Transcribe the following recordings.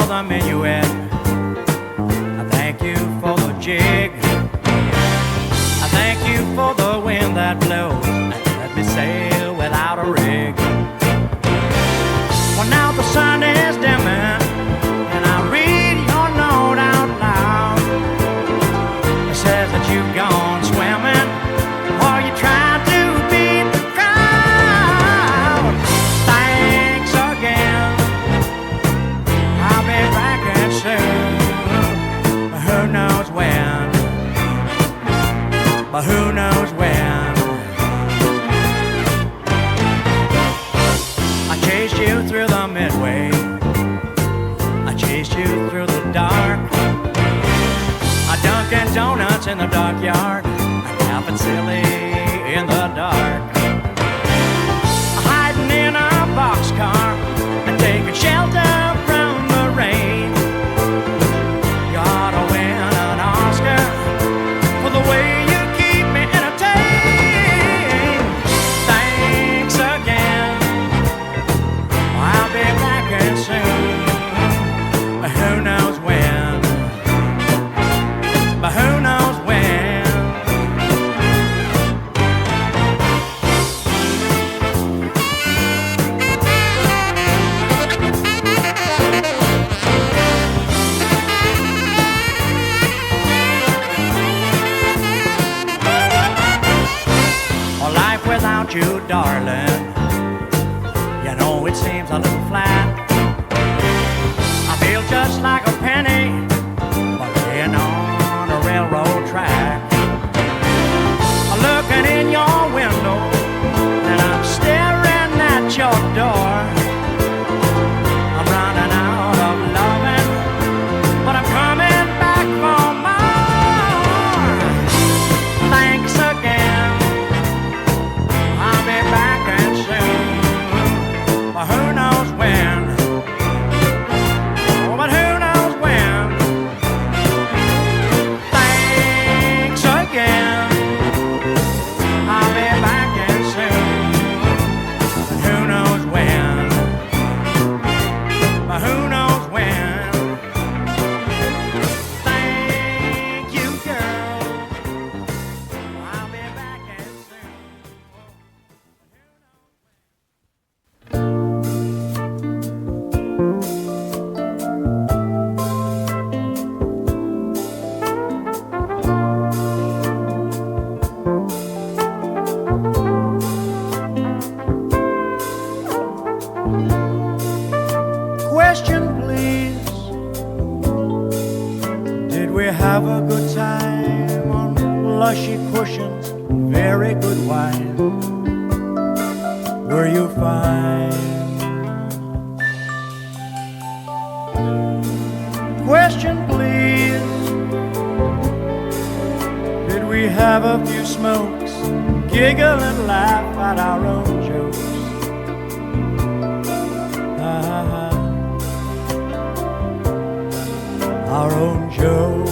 the minuet. I thank you for the jig. I thank you for the wind that blows and let me sail without a rig. Well, now the sun is dimming and I read your note out loud. It says that you've gone swimming or you tried to beat the crowd. Thanks again. I'll be back in soon. Who knows when? But who knows when? I chased you through the midway. I chased you through the dark. I Dunkin' Donuts in the dark yard. I'm laughing silly in the dark. Hiding in a boxcar and taking shelter from the rain. You ought to win an Oscar for the way you keep me entertained. Thanks again. I'll be back in soon. Who knows when? But who knows when? Well, life without you, darling, you know it seems a little flat. I feel just like a penny laying on a railroad track. I'm looking in your window and I'm staring at your door. I'm running out of loving, but I'm coming back for more. Thanks again. I'll be back in soon. But who knows when? Oh, but who knows when? Thanks again. I'll be back in soon. But who knows when? But who knows when? Thank you, girl. I'll be back in soon. Question, please. Did we have a good time on plushy cushions, very good wine? Were you fine? Question, please. Did we have a few smokes, giggle and laugh at our own jokes? Our own joke.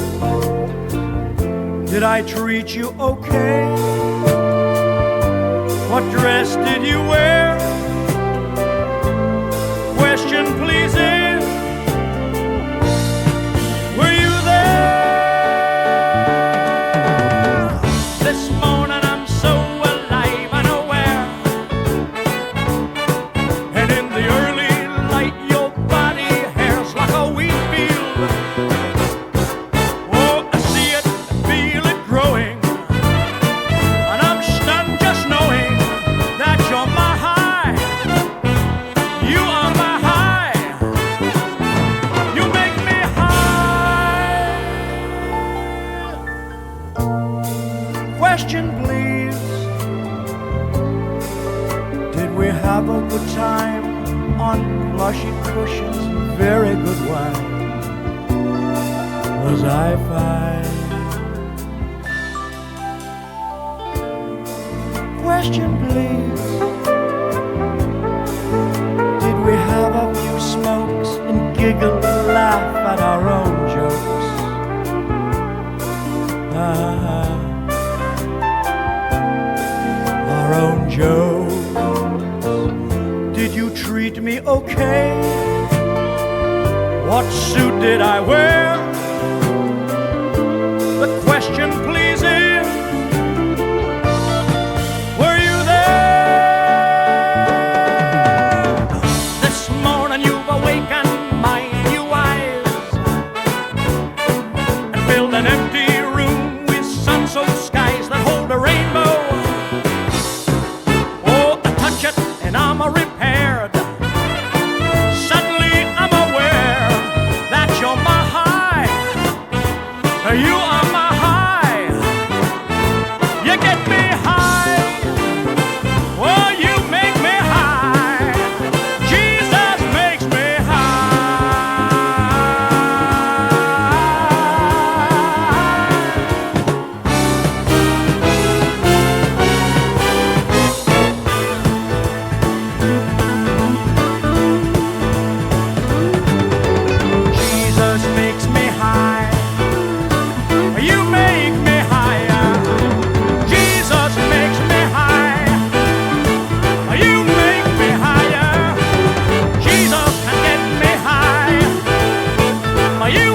Did I treat you okay? What dress did you wear? Question, please, is were you there? This morning I'm so alive and aware, and in the early light your body hair's like a wheat field. Oh, I see it, feel it growing, and I'm stunned just knowing that you're my high. You are my high. You make me high. Question, please. Did we have a good time on plushy cushions, very good wine? Was I fine? Question, please. Did we have a few smokes and giggle and laugh at our own jokes? Our own jokes. Did you treat me okay? What suit did I wear? The question pleases, were you there? This morning you've awakened my new eyes and filled an empty room with sun-soaked skies that hold a rainbow. Oh, I touch it and I'm repaired. Suddenly I'm aware that you're my high. You are my high. You get me high. Oh, you make me high. Jesus makes me Jesus makes me high. You make me higher. Jesus makes me high. You make me higher. Jesus can get me high. You